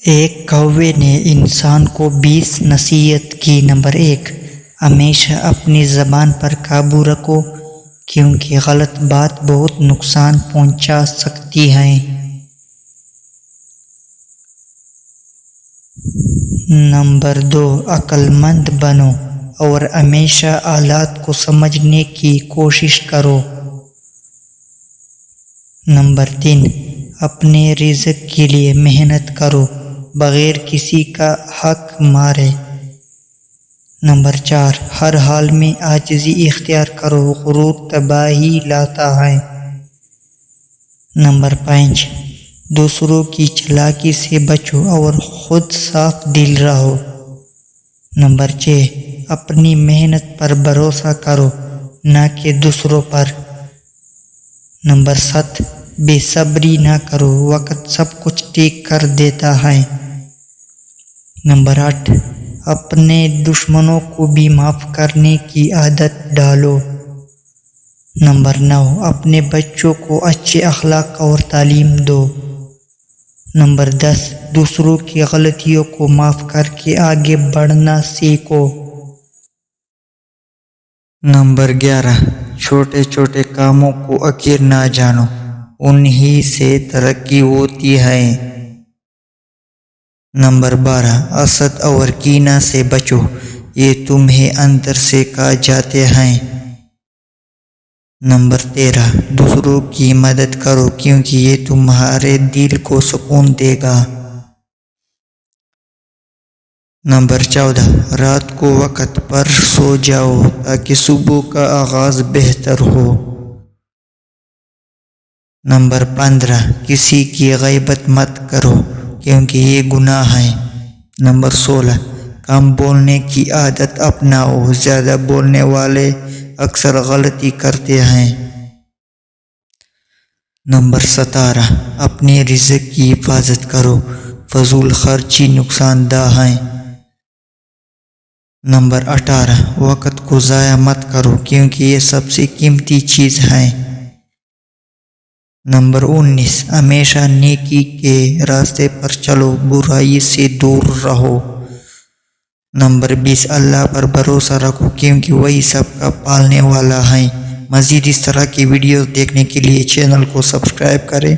ایک کوے نے انسان کو 20 نصیحت کی۔ نمبر 1، ہمیشہ اپنی زبان پر قابو رکھو کیونکہ غلط بات بہت نقصان پہنچا سکتی ہے۔ نمبر 2، عقل مند بنو اور ہمیشہ حالات کو سمجھنے کی کوشش کرو۔ نمبر 3، اپنے رزق کے لیے محنت کرو بغیر کسی کا حق مارے۔ نمبر 4، ہر حال میں عاجزی اختیار کرو، غرور تباہی لاتا ہے۔ نمبر 5، دوسروں کی چالاکی سے بچو اور خود صاف دل رہو۔ نمبر 6، اپنی محنت پر بھروسہ کرو نہ کہ دوسروں پر۔ نمبر 7، بے صبری نہ کرو، وقت سب کچھ ٹھیک کر دیتا ہے۔ نمبر 8، اپنے دشمنوں کو بھی معاف کرنے کی عادت ڈالو۔ نمبر 9، اپنے بچوں کو اچھے اخلاق اور تعلیم دو۔ نمبر 10، دوسروں کی غلطیوں کو معاف کر کے آگے بڑھنا سیکھو۔ نمبر 11، چھوٹے چھوٹے کاموں کو حقیر نہ جانو، انہی سے ترقی ہوتی ہے۔ نمبر 12، حسد اور کینہ سے بچو، یہ تمہیں اندر سے کھا جاتے ہیں۔ نمبر 13، دوسروں کی مدد کرو کیونکہ یہ تمہارے دل کو سکون دے گا۔ نمبر 14، رات کو وقت پر سو جاؤ تاکہ صبح کا آغاز بہتر ہو۔ نمبر 15، کسی کی غیبت مت کرو کیونکہ یہ گناہ ہے۔ نمبر 16، کم بولنے کی عادت اپناؤ، زیادہ بولنے والے اکثر غلطی کرتے ہیں۔ نمبر 17، اپنے رزق کی حفاظت کرو، فضول خرچی نقصان دہ ہے۔ نمبر 18، وقت کو ضائع مت کرو کیونکہ یہ سب سے قیمتی چیز ہے۔ نمبر 19، ہمیشہ نیکی کے راستے پر چلو، برائی سے دور رہو۔ نمبر 20، اللہ پر بھروسہ رکھو کیونکہ وہی سب کا پالنے والا ہے۔ مزید اس طرح کی ویڈیوز دیکھنے کے لیے چینل کو سبسکرائب کریں۔